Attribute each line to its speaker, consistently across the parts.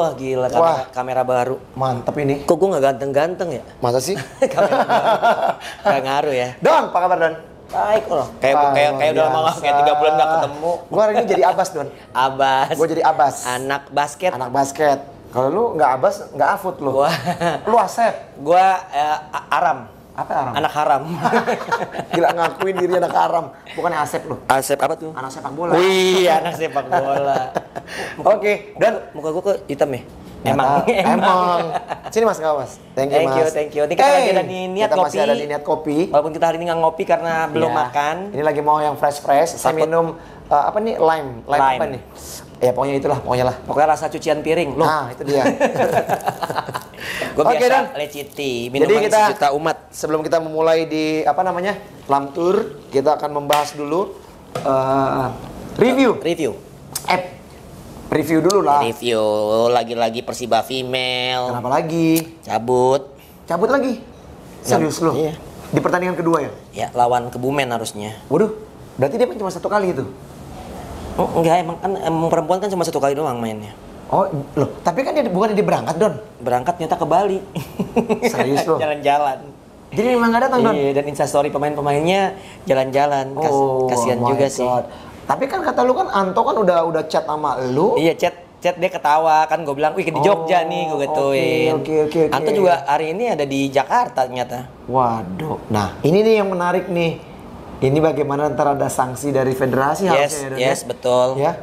Speaker 1: Wah gila, kamera baru.
Speaker 2: Mantep ini.
Speaker 1: Kok gue nggak ganteng-ganteng ya?
Speaker 2: Masa sih?
Speaker 1: Kamera baru. Gak ngaruh ya.
Speaker 2: Don, apa kabar Don?
Speaker 1: Baik loh. Kayak udah lama kayak 3 bulan nggak ketemu.
Speaker 2: Gue hari ini jadi Abas Don.
Speaker 1: Abas.
Speaker 2: Gue jadi Abas.
Speaker 1: Anak basket.
Speaker 2: Anak basket. Kalau lu nggak Abas, nggak Afut lu.
Speaker 1: Wah.
Speaker 2: Lu Asep.
Speaker 1: Gue Aram.
Speaker 2: Apa Aram?
Speaker 1: Anak haram.
Speaker 2: Gila ngakuin diri anak haram. Bukannya Asep lu.
Speaker 1: Asep apa tuh?
Speaker 2: Anak sepak bola.
Speaker 1: Wih, anak sepak bola.
Speaker 2: Oke, Dan.
Speaker 1: Muka gue kok hitam ya?
Speaker 2: Emang. Sini Mas, nggak Mas. Thank you Mas.
Speaker 1: Thank you. Ini kita lagi ada di Niat
Speaker 2: kita
Speaker 1: Kopi.
Speaker 2: masih ada di Niat Kopi.
Speaker 1: Walaupun kita hari ini nggak ngopi karena belum makan.
Speaker 2: Ini lagi mau yang fresh. Saya minum apa nih? Lime apa nih? Ya pokoknya lah.
Speaker 1: Pokoknya rasa cucian piring. Loh.
Speaker 2: Nah, itu dia.
Speaker 1: Gue
Speaker 2: Oke, Dan.
Speaker 1: biasa leciti,
Speaker 2: Jadi
Speaker 1: minuman
Speaker 2: kita
Speaker 1: sejuta umat.
Speaker 2: Sebelum kita memulai di Lam Tour, kita akan membahas dulu review app. Review dulu lah.
Speaker 1: Review lagi-lagi Persiba female.
Speaker 2: Kenapa lagi?
Speaker 1: Cabut
Speaker 2: lagi? Serius lu?
Speaker 1: Iya.
Speaker 2: Di pertandingan kedua ya?
Speaker 1: Ya, lawan Kebumen harusnya.
Speaker 2: Waduh, berarti dia main cuma 1 kali itu?
Speaker 1: Oh, enggak, emang perempuan kan cuma 1 kali doang mainnya.
Speaker 2: Oh, loh, tapi kan dia bukan dia berangkat, Don.
Speaker 1: Berangkat nyata ke Bali.
Speaker 2: Serius loh?
Speaker 1: Jalan-jalan.
Speaker 2: Jadi memang nggak datang, Don?
Speaker 1: Iya, dan instastory pemain-pemainnya jalan-jalan. Kasihan juga sih.
Speaker 2: Tapi kan kata lu kan Anto kan udah chat sama lu.
Speaker 1: Iya, chat dia ketawa kan, gue bilang, wih di Jogja nih, gue gituin.
Speaker 2: Oke.
Speaker 1: Anto juga hari ini ada di Jakarta ternyata.
Speaker 2: Waduh, nah ini nih yang menarik nih. Ini bagaimana ntar ada sanksi dari federasi harusnya ya, Don?
Speaker 1: Yes, betul.
Speaker 2: Ya.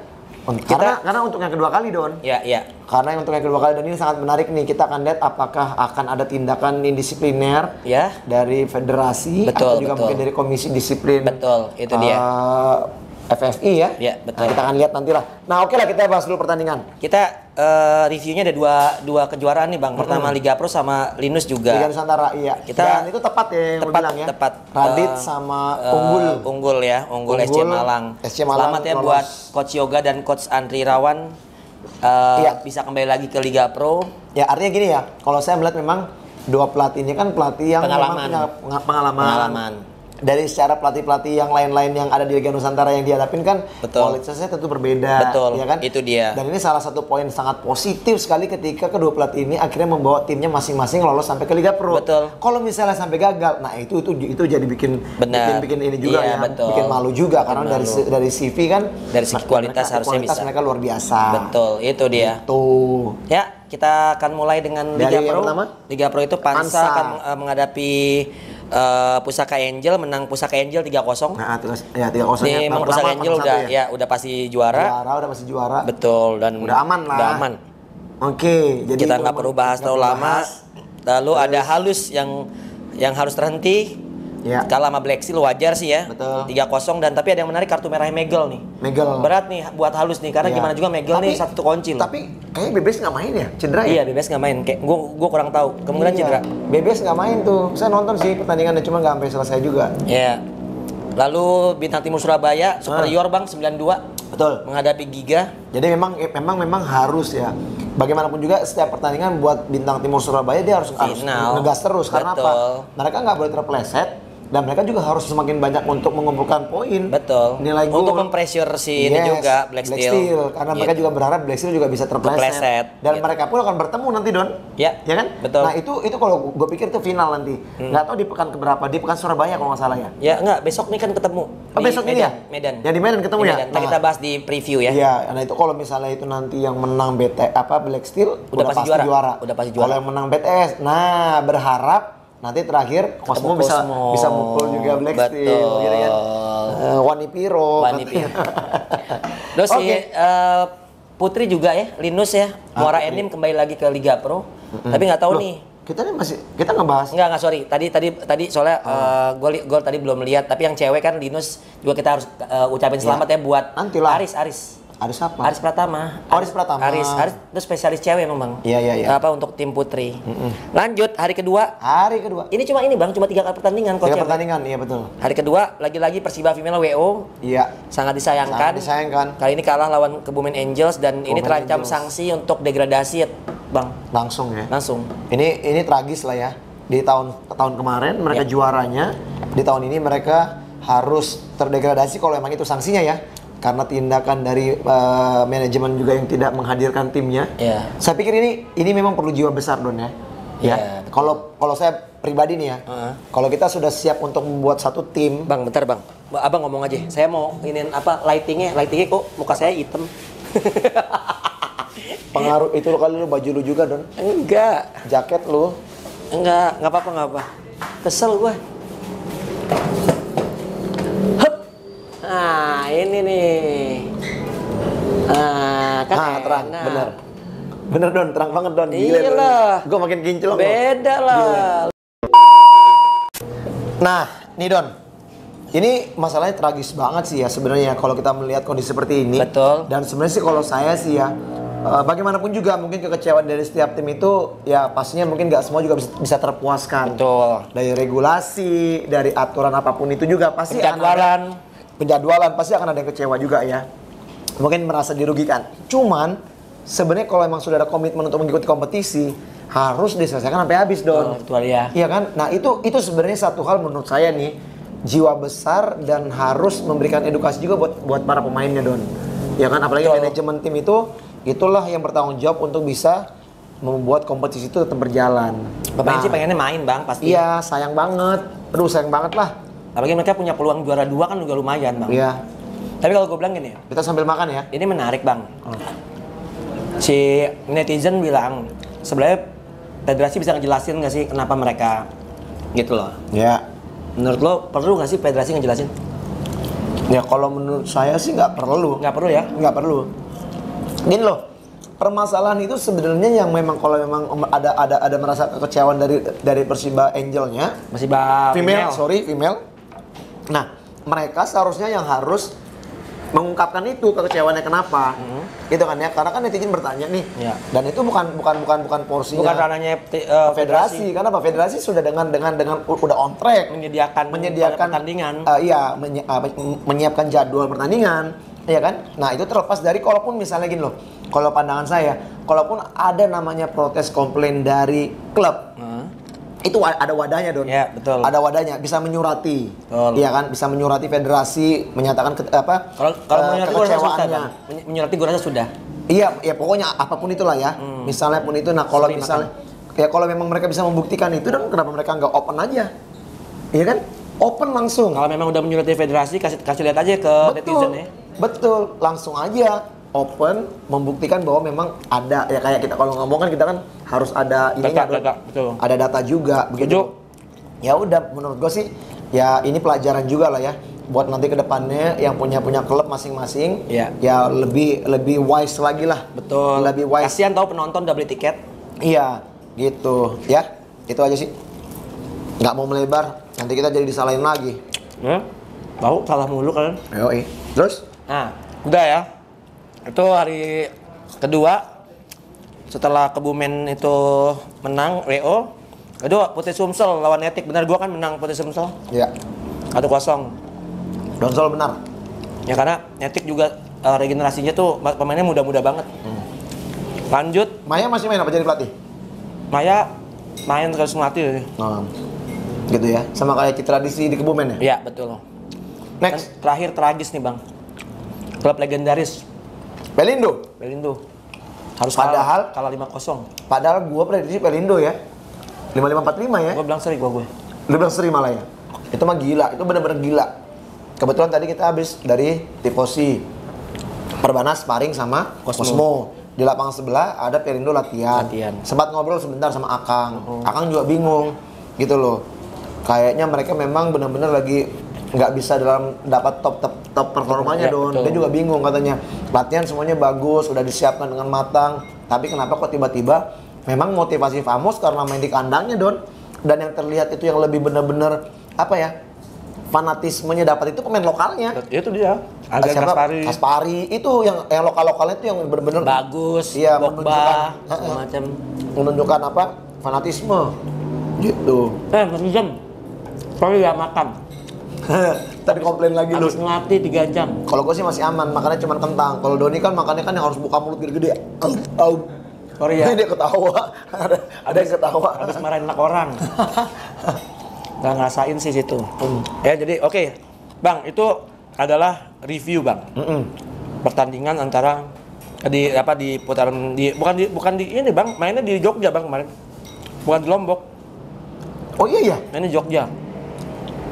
Speaker 2: Karena untuk yang kedua kali, Don.
Speaker 1: Iya.
Speaker 2: Karena yang untuk yang kedua kali, Don, ini sangat menarik nih. Kita akan lihat apakah akan ada tindakan indisipliner dari federasi atau juga mungkin dari komisi disiplin.
Speaker 1: Betul, itu dia.
Speaker 2: FFI ya?
Speaker 1: Iya, betul.
Speaker 2: Nah, kita akan lihat nanti lah. Nah, oke lah, kita bahas dulu pertandingan.
Speaker 1: Kita reviewnya ada dua kejuaraan nih, Bang. Pertama Liga Pro sama Linus juga.
Speaker 2: Liga Nusantara, iya. Dan itu tepat ya yang bilang ya.
Speaker 1: Tepat.
Speaker 2: Radit sama Unggul
Speaker 1: SC Malang. Selamat ya buat Coach Yoga dan Coach Andri Rawan. Bisa kembali lagi ke Liga Pro. Ya, artinya gini ya. Kalau saya melihat memang dua pelatih ini kan pelatih yang memang punya pengalaman. Dari secara pelatih-pelatih yang lain-lain yang ada di Liga Nusantara yang dihadapin kan kualitasnya tentu berbeda. Betul,
Speaker 2: ya kan?
Speaker 1: Itu dia.
Speaker 2: Dan ini salah satu poin sangat positif sekali ketika kedua pelatih ini akhirnya membawa timnya masing-masing lolos sampai ke Liga Pro.
Speaker 1: Betul.
Speaker 2: Kalau misalnya sampai gagal, nah itu jadi bikin ini juga ya, bikin malu juga karena dari CV kan
Speaker 1: dari segi kualitas harusnya bisa.
Speaker 2: Mereka luar biasa.
Speaker 1: Betul, itu dia.
Speaker 2: Itu.
Speaker 1: Ya, kita akan mulai dengan Liga Pro. Liga Pro itu Pansa akan menghadapi Pusaka Angel, menang Pusaka Angel 3-0.
Speaker 2: Nah, ya 3-0.
Speaker 1: Nih, memang Pusaka Angel udah pasti juara.
Speaker 2: Udah pasti juara.
Speaker 1: Betul, dan
Speaker 2: udah aman lah.
Speaker 1: Udah aman.
Speaker 2: Oke, jadi
Speaker 1: kita nggak perlu bahas terlalu lama. Lalu ada Halus yang harus terhenti. Ya. Kalah sama Black Seal wajar sih ya.
Speaker 2: Betul.
Speaker 1: 3-0 dan tapi ada yang menarik kartu merah Megel nih. Berat nih buat Halus nih karena gimana juga Megel nih satu kunci loh.
Speaker 2: Tapi kayaknya Bebes nggak main ya? Cedera ya?
Speaker 1: Iya, Bebes nggak main. Kayak gua kurang tahu. Kemungkinan cedera.
Speaker 2: Bebes nggak main tuh. Saya nonton sih pertandingannya cuma nggak sampai selesai juga.
Speaker 1: Iya. Lalu Bintang Timur Surabaya Superior Bang 9-2.
Speaker 2: Betul.
Speaker 1: Menghadapi Giga.
Speaker 2: Jadi memang harus ya. Bagaimanapun juga setiap pertandingan buat Bintang Timur Surabaya dia harus ngegas terus. Karena apa? Mereka nggak boleh terpleset. Dan mereka juga harus semakin banyak untuk mengumpulkan poin.
Speaker 1: Betul.
Speaker 2: Nilai gol.
Speaker 1: Untuk mempressure ini juga Black Steel.
Speaker 2: Karena mereka juga berharap Black Steel juga bisa terpleset. Dan mereka pun akan bertemu nanti, Don.
Speaker 1: Ya
Speaker 2: kan?
Speaker 1: Betul.
Speaker 2: Nah itu kalau gue pikir itu final nanti. Nggak tahu di pekan keberapa. Di pekan Surabaya kalau nggak salah ya.
Speaker 1: Ya nggak. Besok nih kan ketemu.
Speaker 2: Besok ini ya?
Speaker 1: Medan.
Speaker 2: Yang di Medan ketemu ya?
Speaker 1: Nah, kita bahas di preview ya.
Speaker 2: Iya. Nah itu kalau misalnya itu nanti yang menang Black Steel
Speaker 1: udah pasti juara.
Speaker 2: Kalau yang menang BTS, nah berharap nanti terakhir Cosmo bisa mukul juga Black Steel gitu kan. Wani Piro.
Speaker 1: Terus Putri juga ya, Linus ya, Muara Enim kembali lagi ke Liga Pro. Tapi nggak tahu nih.
Speaker 2: Kita ngebahas.
Speaker 1: Enggak sorry. Tadi soalnya gol tadi belum lihat, tapi yang cewek kan Linus juga kita harus ucapin selamat ya buat Aris. Aris apa? Aris Pratama.
Speaker 2: Aris Pratama.
Speaker 1: Aris itu spesialis cewek memang, Bang.
Speaker 2: Iya.
Speaker 1: Apa untuk tim putri. Lanjut hari kedua. Ini cuma 3 kali pertandingan kok.
Speaker 2: 3 pertandingan, iya betul.
Speaker 1: Hari kedua lagi-lagi Persiba Female WO.
Speaker 2: Iya.
Speaker 1: Sangat disayangkan. Kali ini kalah lawan Kebumen Angels dan ini terancam sanksi untuk degradasi, Bang.
Speaker 2: Langsung ya.
Speaker 1: Langsung.
Speaker 2: Ini tragis lah ya. Di tahun kemarin mereka juaranya, di tahun ini mereka harus terdegradasi kalau emang itu sanksinya ya. karena tindakan dari manajemen juga yang tidak menghadirkan timnya. Saya pikir ini memang perlu jiwa besar Don ya. Kalau saya pribadi nih ya, kalau kita sudah siap untuk membuat satu tim.
Speaker 1: Bang, bentar bang, abang ngomong aja. Saya mau iniin apa lightingnya kok muka saya hitam.
Speaker 2: Pengaruh itu kali lu baju lu juga Don?
Speaker 1: Enggak.
Speaker 2: Jaket lu?
Speaker 1: Enggak apa-apa. Kesel gue. Hup. Nah, ini nih. Kan
Speaker 2: terang, bener Don, terang banget Don.
Speaker 1: Iya lah.
Speaker 2: Gue makin kinclong.
Speaker 1: Beda lah.
Speaker 2: Nah, nih Don. Ini masalahnya tragis banget sih ya sebenarnya kalau kita melihat kondisi seperti ini.
Speaker 1: Betul.
Speaker 2: Dan sebenarnya sih kalau saya sih ya, bagaimanapun juga mungkin kekecewaan dari setiap tim itu ya pastinya mungkin nggak semua juga bisa terpuaskan.
Speaker 1: Betul.
Speaker 2: Dari regulasi, dari aturan apapun itu juga pasti
Speaker 1: penjadwalan
Speaker 2: pasti akan ada yang kecewa juga ya. Mungkin merasa dirugikan. Cuman sebenarnya kalau emang sudah ada komitmen untuk mengikuti kompetisi harus diselesaikan sampai habis Don.
Speaker 1: Betul ya.
Speaker 2: Iya kan? Nah itu sebenarnya satu hal menurut saya nih, jiwa besar dan harus memberikan edukasi juga buat para pemainnya Don. Ya kan, apalagi manajemen tim itulah yang bertanggung jawab untuk bisa membuat kompetisi itu tetap berjalan.
Speaker 1: Pemain sih pengennya main bang pasti.
Speaker 2: Iya, sayang banget. Aduh sayang banget lah.
Speaker 1: Apalagi mereka punya peluang juara 2 kan juga lumayan bang.
Speaker 2: Iya.
Speaker 1: Tapi kalau gue bilang gini,
Speaker 2: kita sambil makan ya.
Speaker 1: Ini menarik bang. Si netizen bilang sebenarnya federasi bisa ngejelasin nggak sih kenapa mereka gitu loh.
Speaker 2: Ya.
Speaker 1: Menurut lo perlu nggak sih federasi ngejelasin?
Speaker 2: Ya kalau menurut saya sih nggak perlu.
Speaker 1: Nggak perlu ya?
Speaker 2: Nggak perlu. Gini loh, permasalahan itu sebenarnya yang memang kalau memang ada merasa kekecewaan dari Persiba Angelnya,
Speaker 1: Persiba
Speaker 2: female. Nah, mereka seharusnya yang harus mengungkapkan itu kekecewaannya kenapa, gitu kan ya? Karena kan netizen bertanya nih, dan itu bukan porsinya.
Speaker 1: Bukan ranahnya
Speaker 2: federasi. Karena apa? Federasi sudah dengan udah on track
Speaker 1: menyediakan pertandingan.
Speaker 2: Menyiapkan jadwal pertandingan, ya kan? Nah itu terlepas dari kalaupun misalnya gini loh, kalau pandangan saya, kalaupun ada namanya protes komplain dari klub. Itu ada wadahnya Don.
Speaker 1: Ya, betul.
Speaker 2: Ada wadahnya, bisa menyurati. Iya kan, bisa menyurati federasi, menyatakan kekecewaannya.
Speaker 1: Menyurati gue rasa sudah.
Speaker 2: Iya, ya pokoknya apapun itulah ya. Misalnya pun itu, nah kalau misalnya ya kalau memang mereka bisa membuktikan itu, dan kenapa mereka nggak open aja? Iya kan? Open langsung.
Speaker 1: Kalau memang udah menyurati federasi, kasih lihat aja ke netizen ya.
Speaker 2: Betul, langsung aja open membuktikan bahwa memang ada, ya kayak kita kalau ngomong kan kita kan harus ada ininya
Speaker 1: data,
Speaker 2: ada data juga begitu. Ya udah, menurut gue sih ya ini pelajaran juga lah ya buat nanti kedepannya yang punya klub masing-masing ya lebih wise lagi lah.
Speaker 1: Betul.
Speaker 2: Lebih wise.
Speaker 1: Kasian tahu penonton udah beli tiket.
Speaker 2: Iya gitu ya, itu aja sih, nggak mau melebar nanti kita jadi disalahin lagi.
Speaker 1: Tahu salah mulu kalian.
Speaker 2: Yoi. Terus?
Speaker 1: Nah udah ya. Itu hari kedua setelah Kebumen itu menang WO. Itu Putih Sumsel lawan Etik. Benar gua kan menang Putih Sumsel?
Speaker 2: Iya.
Speaker 1: 1-0.
Speaker 2: Donsol benar.
Speaker 1: Ya karena Etik juga regenerasinya tuh pemainnya muda-muda banget. Lanjut.
Speaker 2: Maya masih main apa jadi pelatih?
Speaker 1: Maya main terus melatih.
Speaker 2: Gitu ya. Sama kayak Citra di Kebumen ya?
Speaker 1: Iya betul.
Speaker 2: Next.
Speaker 1: Dan terakhir tragis nih bang. Klub legendaris.
Speaker 2: Pelindo.
Speaker 1: Harus kalah 5-0.
Speaker 2: Padahal gua prediksi Pelindo ya. 5545 ya.
Speaker 1: Gua bilang seri gue.
Speaker 2: Lu bilang seri malah ya. Itu mah gila, itu benar-benar gila. Kebetulan tadi kita habis dari Tifosi. Perbanas sparring sama Cosmo. Di lapangan sebelah ada Pelindo latihan. Sempat ngobrol sebentar sama Akang. Akang juga bingung gitu loh. Kayaknya mereka memang benar-benar lagi nggak bisa dapat top performanya Don. Dia juga bingung katanya. Latihan semuanya bagus, udah disiapkan dengan matang. Tapi kenapa kok tiba-tiba memang motivasi Famos karena main di kandangnya Don. Dan yang terlihat itu yang lebih benar-benar apa ya? Fanatismenya dapat itu pemain lokalnya.
Speaker 1: Itu dia.
Speaker 2: Kaspari itu yang lokal-lokalnya itu yang benar-benar
Speaker 1: bagus.
Speaker 2: Iya,
Speaker 1: menunjukkan
Speaker 2: apa? Fanatisme. Gitu.
Speaker 1: Netizen. Sorry ya makan.
Speaker 2: Tadi komplain lagi lu.
Speaker 1: Habis ngelatih 3 jam.
Speaker 2: Kalau gue sih masih aman, makannya cuma kentang. Kalau Doni kan makannya kan yang harus buka mulut gede-gede.
Speaker 1: Sorry ya.
Speaker 2: Dia ketawa. ada yang ketawa.
Speaker 1: Habis marahin anak orang. Gak ngerasain sih situ. Ya jadi oke. Bang, itu adalah review bang. Pertandingan antara di putaran bukan di ini bang, mainnya di Jogja bang kemarin, bukan di Lombok.
Speaker 2: Oh iya ya?
Speaker 1: Mainnya di Jogja.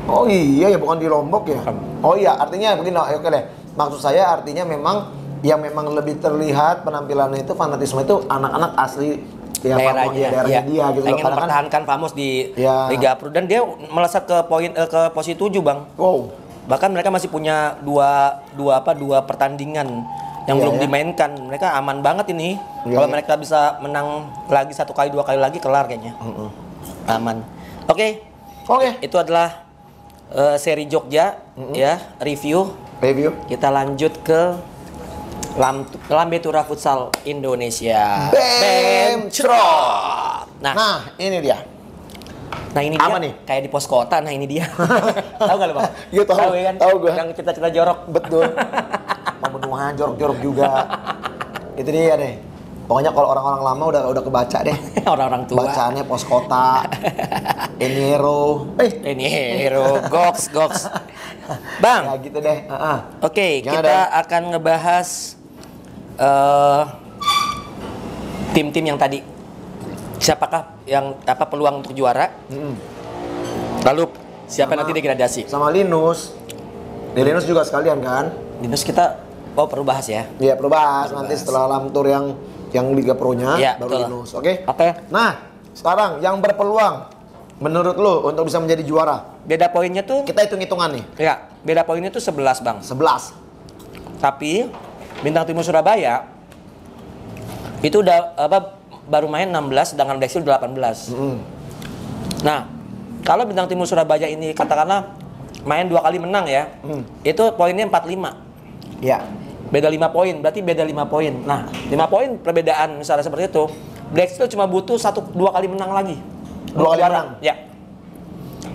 Speaker 2: Oh iya ya, bukan di Lombok ya? Oh iya, artinya begini, oke deh. Maksud saya artinya memang yang memang lebih terlihat penampilannya itu fanatisme itu anak-anak asli ya, daerahnya dia gitu.
Speaker 1: Ingin mempertahankan Famos di Liga Pro dan dia melesat ke posisi 7 bang.
Speaker 2: Wow.
Speaker 1: Bahkan mereka masih punya dua pertandingan yang belum dimainkan. Mereka aman banget ini. Kalau mereka bisa menang lagi 1 kali 2 kali lagi kelar kayaknya. Aman. Oke. Itu adalah seri Jogja ya, review. Kita lanjut ke Lambetura Futsal Indonesia.
Speaker 2: Bemcrot. Nah, ini dia.
Speaker 1: Nah ini dia nih? Kayak di pos kota. Nah ini dia. Tahu gak lo bang?
Speaker 2: Iya tahu kan? Tahu gue.
Speaker 1: Yang cita-cita jorok.
Speaker 2: Betul. Pembunuhan jorok-jorok juga. Itu dia deh. Pokoknya kalau orang-orang lama udah kebaca deh.
Speaker 1: Orang-orang tua.
Speaker 2: Bacaannya pos kota. Enero.
Speaker 1: Goks. Bang.
Speaker 2: Ya gitu deh.
Speaker 1: Oke, kita akan ngebahas tim-tim yang tadi. Siapakah yang peluang untuk juara? Lalu siapa nanti degradasi?
Speaker 2: Sama Linus. Di Linus juga sekalian kan?
Speaker 1: Linus kita perlu bahas ya?
Speaker 2: Iya, perlu bahas nanti setelah Lamtur yang Liga Pro-nya
Speaker 1: ya,
Speaker 2: baru Linus.
Speaker 1: Oke.
Speaker 2: Nah, sekarang yang berpeluang menurut lo untuk bisa menjadi juara?
Speaker 1: Beda poinnya tuh
Speaker 2: kita hitung-hitungan nih.
Speaker 1: Ya, beda poinnya tuh 11, Bang.
Speaker 2: 11.
Speaker 1: Tapi Bintang Timur Surabaya itu udah baru main 16 sedangkan Black Steel 18. Nah, kalau Bintang Timur Surabaya ini katakanlah main 2 kali menang ya. Itu poinnya 45.
Speaker 2: Iya.
Speaker 1: Beda 5 poin, berarti beda 5 poin. Nah, 5 poin perbedaan misalnya seperti itu. Black Steel cuma butuh 1-2 kali menang lagi.
Speaker 2: 2 kali menang?
Speaker 1: Ya.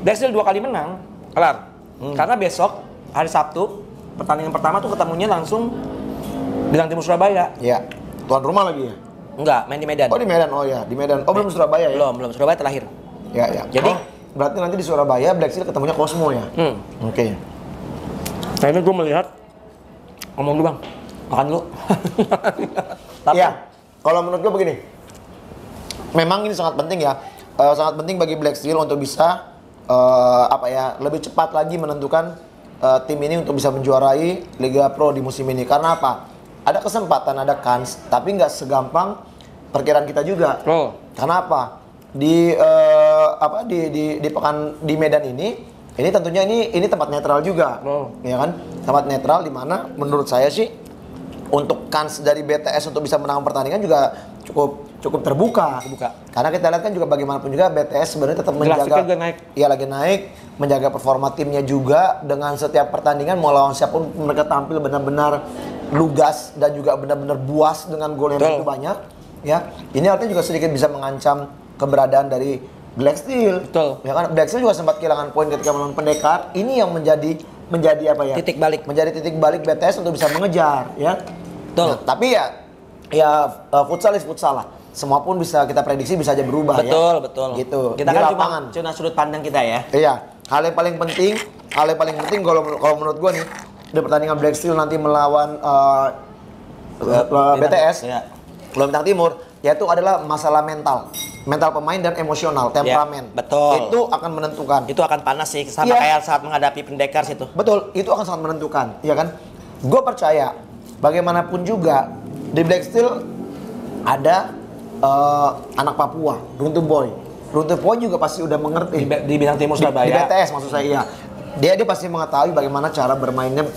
Speaker 1: Black Steel 2 kali menang, kelar. Karena besok hari Sabtu pertandingan pertama tuh ketemunya langsung Bintang Timur Surabaya.
Speaker 2: Iya. Tuan rumah lagi ya?
Speaker 1: Enggak, main di Medan.
Speaker 2: Oh di Medan, oh ya di Medan. Oh belum Surabaya ya?
Speaker 1: Belum. Surabaya terakhir.
Speaker 2: Ya.
Speaker 1: Jadi
Speaker 2: berarti nanti di Surabaya Black Steel ketemunya Cosmo ya? Oke.
Speaker 1: Nah ini gue melihat, ngomong dulu bang, makan dulu.
Speaker 2: Iya, kalau menurut gue begini, memang ini sangat penting ya, sangat penting bagi Black Steel untuk bisa lebih cepat lagi menentukan tim ini untuk bisa menjuarai Liga Pro di musim ini. Karena apa? Ada kesempatan, ada kans, tapi nggak segampang perkiraan kita juga. Karena apa? Di Medan ini tentunya ini tempat netral juga, ya kan? Tempat netral di mana menurut saya sih untuk kans dari BTS untuk bisa menang pertandingan juga cukup terbuka. Karena kita lihat kan juga bagaimanapun juga BTS sebenarnya tetap menjaga, lagi naik, menjaga performa timnya juga dengan setiap pertandingan mau lawan siapapun mereka tampil benar-benar lugas dan juga benar-benar buas dengan gol yang begitu banyak. Ya, ini artinya juga sedikit bisa mengancam keberadaan dari Black Steel. Ya kan, Black Steel juga sempat kehilangan poin ketika melawan Pendekar. Ini yang menjadi apa ya?
Speaker 1: Titik balik.
Speaker 2: Menjadi titik balik BTS untuk bisa mengejar, ya. Nah, tapi futsal is futsal lah. Semua pun bisa kita prediksi bisa aja berubah.
Speaker 1: Betul.
Speaker 2: Gitu.
Speaker 1: Kita kan cuma sudut pandang kita ya.
Speaker 2: Iya. Hal yang paling penting kalau menurut gua nih di pertandingan Black Steel nanti melawan BTS, lawan Bintang Timur, yaitu adalah masalah mental pemain dan emosional, temperamen.
Speaker 1: Betul.
Speaker 2: Itu akan menentukan.
Speaker 1: Itu akan panas sih, sama kayak saat menghadapi Pendekar situ.
Speaker 2: Betul, itu akan sangat menentukan, ya kan? Gue percaya, bagaimanapun juga di Black Steel ada anak Papua, Runtuh Boy juga pasti udah mengerti
Speaker 1: di Bintang Timur Surabaya.
Speaker 2: Di BTS maksud saya, iya. Dia pasti mengetahui bagaimana cara bermainnya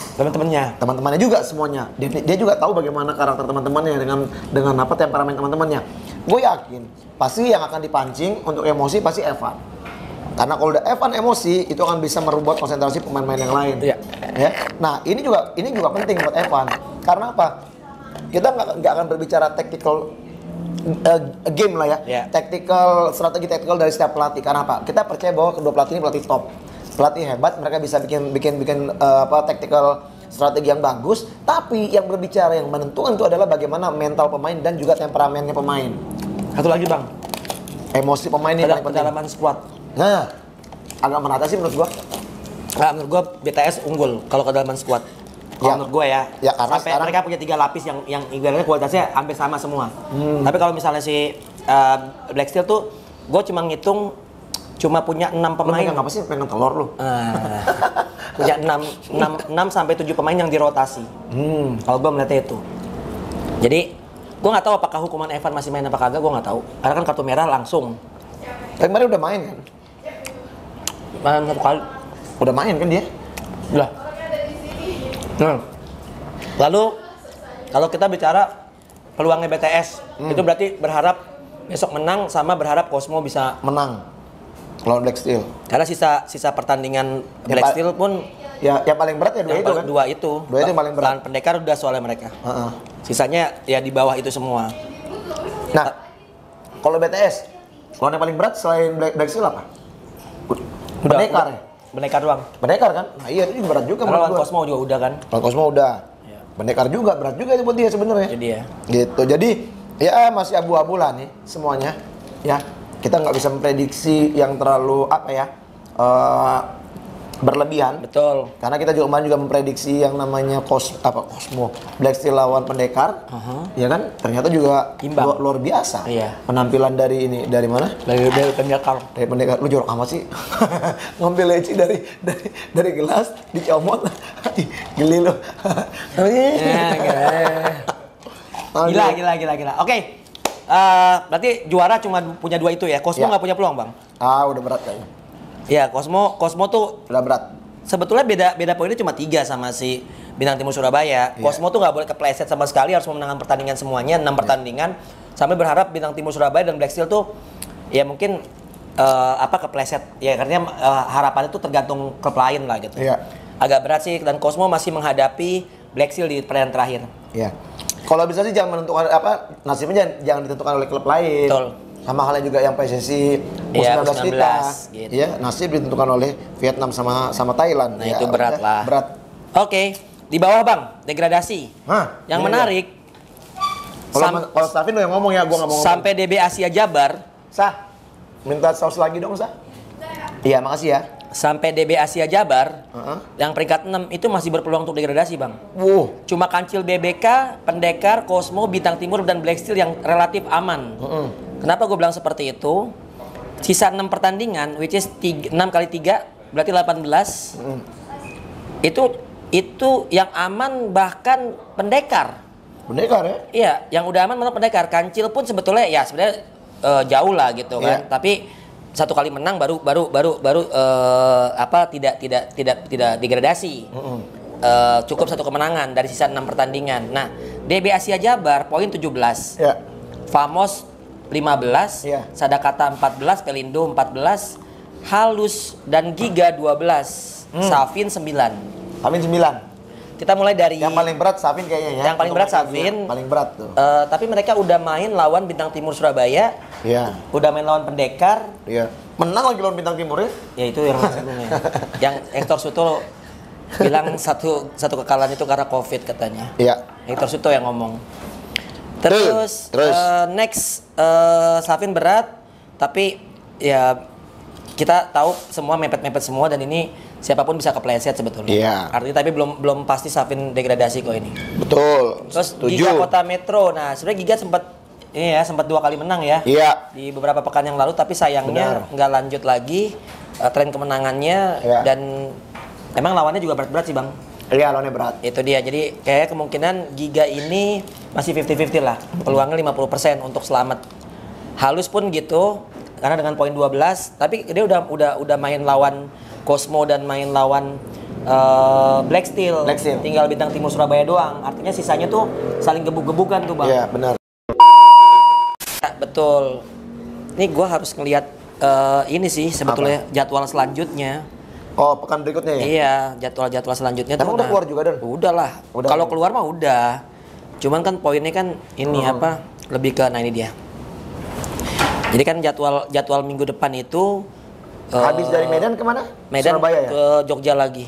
Speaker 2: teman-temannya juga semuanya. Dia juga tahu bagaimana karakter teman-temannya dengan apa temperamen teman-temannya. Gue yakin pasti yang akan dipancing untuk emosi pasti Evan. Karena kalau udah Evan emosi itu akan bisa merubah konsentrasi pemain-pemain yang lain.
Speaker 1: Iya.
Speaker 2: Ya. Nah, ini juga penting buat Evan. Karena apa? Kita nggak akan berbicara tactical game lah ya. Strategi taktikal dari setiap pelatih. Karena apa? Kita percaya bahwa kedua pelatih ini pelatih top. Pelatih hebat, mereka bisa bikin tactical strategi yang bagus, tapi yang berbicara yang menentukan itu adalah bagaimana mental pemain dan juga temperamennya pemain.
Speaker 1: Satu lagi bang,
Speaker 2: emosi pemain ini paling penting.
Speaker 1: Kedalaman squad.
Speaker 2: Nah, agak merata sih menurut gua.
Speaker 1: Nah, menurut gua BTS unggul kalau kedalaman squad. Kalau menurut gue ya.
Speaker 2: Ya karena
Speaker 1: sampai mereka punya 3 lapis yang ibaratnya kualitasnya hampir sama semua. Tapi kalau misalnya si Black Steel tuh, gue cuma ngitung cuma punya 6 pemain.
Speaker 2: Lu apa sih? Pengen telur lu?
Speaker 1: Punya 6 sampai 7 pemain yang dirotasi. Kalau gue melihatnya itu. Jadi gue nggak tahu apakah hukuman Evan masih main apa kagak, gue nggak tahu. Karena kan kartu merah langsung.
Speaker 2: Tapi kemarin udah main kan?
Speaker 1: Main 1 kali.
Speaker 2: Udah main kan dia?
Speaker 1: Udah. Lalu kalau kita bicara peluangnya BTS, itu berarti berharap besok menang sama berharap Cosmo bisa
Speaker 2: menang lawan Black Steel.
Speaker 1: Karena sisa pertandingan Black Steel pun
Speaker 2: ya yang paling berat ya dua itu kan?
Speaker 1: Dua itu
Speaker 2: yang paling berat.
Speaker 1: Lawan Pendekar udah soalnya mereka. Sisanya ya di bawah itu semua.
Speaker 2: Nah, kalau BTS, lawan yang paling berat selain Black Steel apa? Pendekar ya?
Speaker 1: Pendekar doang.
Speaker 2: Pendekar kan? Nah iya itu berat juga.
Speaker 1: Lawan Cosmo juga udah kan?
Speaker 2: Lawan Cosmo udah. Ya. Pendekar juga berat juga itu buat dia sebenarnya.
Speaker 1: Jadi ya.
Speaker 2: Gitu. Jadi ya masih abu-abu lah nih semuanya. Ya kita nggak bisa memprediksi yang terlalu apa ya berlebihan.
Speaker 1: Betul.
Speaker 2: Karena kita juga memprediksi yang namanya Cosmo Black Steel lawan Pendekar. Ya kan? Ternyata juga luar biasa.
Speaker 1: Iya.
Speaker 2: Penampilan dari mana?
Speaker 1: Dari Pendekar.
Speaker 2: Dari Pendekar. Lu jorok amat sih. Ngambil leci dari gelas dicomot. Geli lu.
Speaker 1: Gila. Oke. Berarti juara cuma punya 2 itu ya. Cosmo nggak punya peluang, Bang?
Speaker 2: Udah berat kayaknya.
Speaker 1: Ya, Cosmo tuh
Speaker 2: udah berat.
Speaker 1: Sebetulnya beda poinnya cuma 3 sama si Bintang Timur Surabaya. Cosmo tuh nggak boleh kepleset sama sekali, harus memenangkan pertandingan semuanya, 6 pertandingan. Sampai berharap Bintang Timur Surabaya dan Black Steel tuh ya mungkin kepleset. Ya karena harapannya tuh tergantung klub lain lah gitu.
Speaker 2: Iya.
Speaker 1: Agak berat sih, dan Cosmo masih menghadapi Black Steel di pertandingan terakhir.
Speaker 2: Iya. Kalau bisa sih jangan menentukan nasibnya jangan ditentukan oleh klub lain.
Speaker 1: Betul.
Speaker 2: Sama halnya juga yang PSSI U19 kita. Gitu. Ya, nasib ditentukan oleh Vietnam sama Thailand.
Speaker 1: Nah,
Speaker 2: ya,
Speaker 1: itu berat lah.
Speaker 2: Berat.
Speaker 1: Oke, di bawah Bang, degradasi. Yang menarik.
Speaker 2: Kalau Stafin lo yang ngomong ya, gua nggak mau ngomong.
Speaker 1: Sampai DB Asia Jabar.
Speaker 2: Sah. Minta saus lagi dong, Sah. Iya, makasih ya.
Speaker 1: Sampai DB Asia Jabar, yang peringkat 6 itu masih berpeluang untuk degradasi, Bang. Cuma Kancil BBK, Pendekar, Cosmo, Bintang Timur, dan Black Steel yang relatif aman. Kenapa gue bilang seperti itu? Sisa 6 pertandingan, which is 6 kali 3, berarti 18. Itu yang aman bahkan Pendekar.
Speaker 2: Pendekar ya?
Speaker 1: Iya, yang udah aman malah Pendekar. Kancil pun sebetulnya ya sebenarnya jauh lah gitu kan. Tapi 1 kali menang baru tidak degradasi. Cukup 1 kemenangan dari sisa 6 pertandingan. Nah, DB Asia Jabar poin 17.
Speaker 2: Ya.
Speaker 1: Famos 15, Sadakata 14, Pelindo 14, Halus dan Giga 12, Safin 9.
Speaker 2: Safin 9.
Speaker 1: Kita mulai dari
Speaker 2: yang paling berat Safin kayaknya ya.
Speaker 1: Yang paling berat Safin.
Speaker 2: Paling berat tuh.
Speaker 1: Tapi mereka udah main lawan Bintang Timur Surabaya.
Speaker 2: Iya.
Speaker 1: Udah main lawan Pendekar.
Speaker 2: Iya. Menang lagi lawan Bintang Timur ya?
Speaker 1: Ya itu yang maksudnya. Yang Hector Suto bilang satu kekalahan itu karena Covid katanya.
Speaker 2: Iya.
Speaker 1: Hector Suto yang ngomong. Terus. Next Safin berat, tapi ya kita tahu semua mepet-mepet semua, dan ini siapapun bisa kepleset sebetulnya.
Speaker 2: Iya.
Speaker 1: Artinya tapi belum pasti Safin degradasi kok ini.
Speaker 2: Betul.
Speaker 1: Terus Giga Kota Metro. Nah, sebenarnya Giga sempat 2 kali menang ya.
Speaker 2: Iya.
Speaker 1: Di beberapa pekan yang lalu, tapi sayangnya nggak lanjut lagi tren kemenangannya. Dan emang lawannya juga berat-berat sih, Bang.
Speaker 2: Iya, lawannya berat.
Speaker 1: Itu dia. Jadi kayak kemungkinan Giga ini masih 50-50 lah. Peluangnya 50% untuk selamat. Halus pun gitu. Karena dengan poin 12, tapi dia udah main lawan Cosmo dan main lawan Black Steel. Tinggal Bintang Timur Surabaya doang. Artinya sisanya tuh saling gebuk-gebukan tuh, Bang.
Speaker 2: Iya, benar.
Speaker 1: Ya, betul. Ini gue harus ngelihat ini sih sebetulnya jadwal selanjutnya.
Speaker 2: Oh, pekan berikutnya ya?
Speaker 1: Iya, jadwal selanjutnya.
Speaker 2: Emang udah keluar juga, Dan?
Speaker 1: Udah lah. Kalau keluar mah udah. Cuman kan poinnya kan ini lebih ke, nah ini dia. Jadi kan jadwal minggu depan itu
Speaker 2: habis dari Medan kemana?
Speaker 1: Medan
Speaker 2: Surabaya ya?
Speaker 1: Ke Jogja lagi.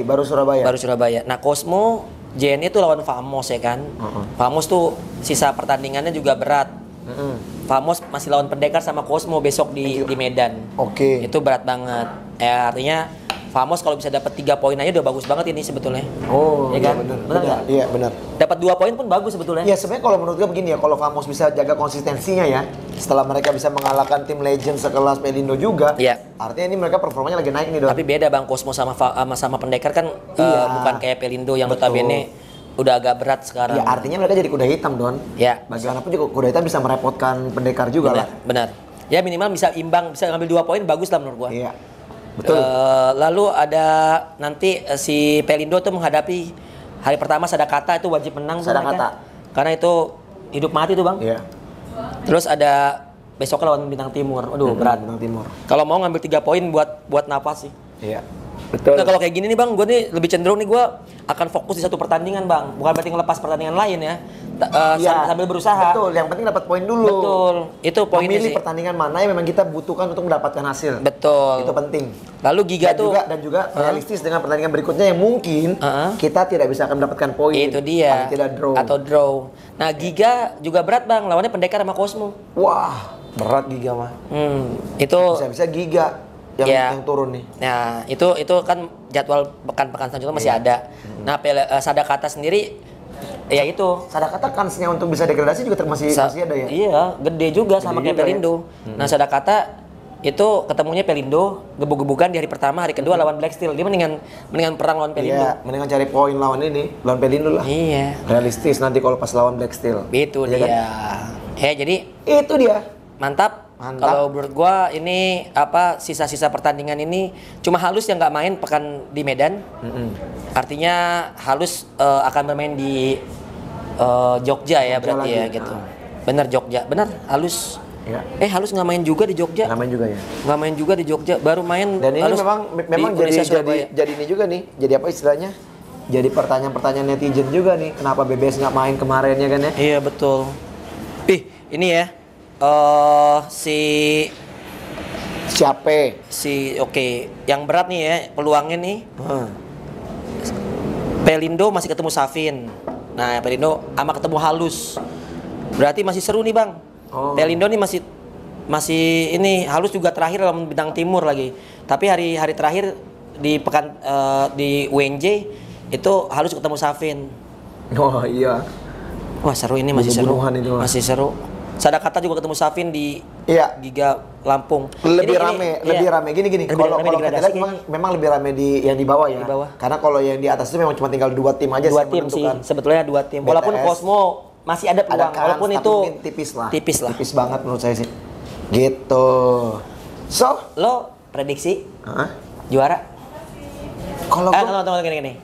Speaker 2: Baru Surabaya.
Speaker 1: Nah, Cosmo JNE itu lawan Famos ya kan. Famos tuh sisa pertandingannya juga berat. Famos masih lawan Pendekar sama Cosmo besok di Medan.
Speaker 2: Oke.
Speaker 1: Itu berat banget. Ya artinya Famos kalau bisa dapat 3 poin aja udah bagus banget ini sebetulnya.
Speaker 2: Oh,
Speaker 1: ya kan?
Speaker 2: Benar. Iya, benar.
Speaker 1: Dapat 2 poin pun bagus sebetulnya.
Speaker 2: Iya, sebenarnya kalau menurut gue begini ya, kalau Famos bisa jaga konsistensinya ya, setelah mereka bisa mengalahkan tim legend sekelas Pelindo juga, artinya ini mereka performanya lagi naik nih, Don.
Speaker 1: Tapi beda Bang, Cosmo sama Pendekar kan bukan kayak Pelindo yang notabene udah agak berat sekarang.
Speaker 2: Ya, artinya mereka jadi kuda hitam, Don.
Speaker 1: Ya.
Speaker 2: Bagaimanapun juga kuda hitam bisa merepotkan Pendekar juga lah.
Speaker 1: Benar. Ya minimal bisa imbang, bisa ngambil 2 poin bagus lah menurut gua.
Speaker 2: Iya. Betul.
Speaker 1: Lalu ada nanti si Pelindo tuh menghadapi hari pertama Sadakata itu wajib menang tuh mereka. Karena itu hidup mati tuh Bang.
Speaker 2: Iya.
Speaker 1: Terus ada besoknya lawan Bintang Timur. Aduh, berat.
Speaker 2: Bintang Timur.
Speaker 1: Kalau mau ngambil 3 poin buat napas sih.
Speaker 2: Iya. Betul.
Speaker 1: Nah, kalau kayak gini nih Bang, gue nih lebih cenderung nih gue akan fokus di satu pertandingan Bang. Bukan berarti ngelepas pertandingan lain ya. Sambil berusaha.
Speaker 2: Betul, yang penting dapat poin dulu.
Speaker 1: Betul, itu poinnya sih.
Speaker 2: Memilih pertandingan mana yang memang kita butuhkan untuk mendapatkan hasil.
Speaker 1: Betul.
Speaker 2: Itu penting.
Speaker 1: Lalu Giga
Speaker 2: dan juga realistis dengan pertandingan berikutnya yang mungkin kita tidak bisa akan mendapatkan poin.
Speaker 1: Itu dia.
Speaker 2: Paling tidak draw.
Speaker 1: Atau draw. Nah Giga juga berat Bang, lawannya Pendekar sama Cosmo.
Speaker 2: Wah, berat Giga mah.
Speaker 1: Itu
Speaker 2: bisa-bisa Giga yang turun nih.
Speaker 1: Nah, itu kan jadwal pekan-pekan selanjutnya masih ada. Nah, Sadakata sendiri ya itu.
Speaker 2: Sadakata kansnya untuk bisa degradasi juga masih ada ya?
Speaker 1: Iya, gede juga sama kayak Pelindo. Ya? Nah, Sadakata itu ketemunya Pelindo, gebuk-gebukan di hari pertama, hari kedua lawan Black Steel. Dia mendingan perang lawan Pelindo.
Speaker 2: Iya, mendingan cari poin lawan Pelindo lah.
Speaker 1: Iya.
Speaker 2: Realistis nanti kalau pas lawan Black Steel.
Speaker 1: Itu dia. Kan? Ya, jadi
Speaker 2: itu dia.
Speaker 1: Mantap. Kalau menurut gua ini sisa-sisa pertandingan ini cuma Halus yang nggak main pekan di Medan. Artinya Halus akan bermain di Jogja ya berarti lagi, ya gitu. Bener Jogja, bener Halus. Ya. Halus nggak main juga di Jogja.
Speaker 2: Nggak main juga ya.
Speaker 1: Nggak main juga di Jogja, baru main.
Speaker 2: Dan ini memang jadi ini juga nih. Jadi apa istilahnya? Jadi pertanyaan-pertanyaan netizen juga nih. Kenapa BBS nggak main kemarin ya kan ya?
Speaker 1: Iya betul. Ini ya. Yang berat nih ya peluangnya nih. Pelindo masih ketemu Safin. Nah, Pelindo sama ketemu Halus. Berarti masih seru nih, Bang. Pelindo nih masih ini Halus juga terakhir lawan Bintang Timur lagi. Tapi hari terakhir di di UNJ itu Halus ketemu Safin.
Speaker 2: Oh iya.
Speaker 1: Wah, seru ini masih seru. Masih seru. Sadakata juga ketemu Safin di Giga Lampung.
Speaker 2: Lebih rame. Gini. Kalau kita lihat memang lebih rame yang di bawah ya. Karena kalau yang di atas itu memang cuma tinggal 2 tim aja.
Speaker 1: 2 tim sih. Sebetulnya 2 tim. Walaupun Cosmo masih ada peluang. Walaupun itu
Speaker 2: tipis lah.
Speaker 1: Tipis
Speaker 2: banget menurut saya sih. Gitu. So,
Speaker 1: lo prediksi juara?
Speaker 2: Kalau
Speaker 1: tunggu gini.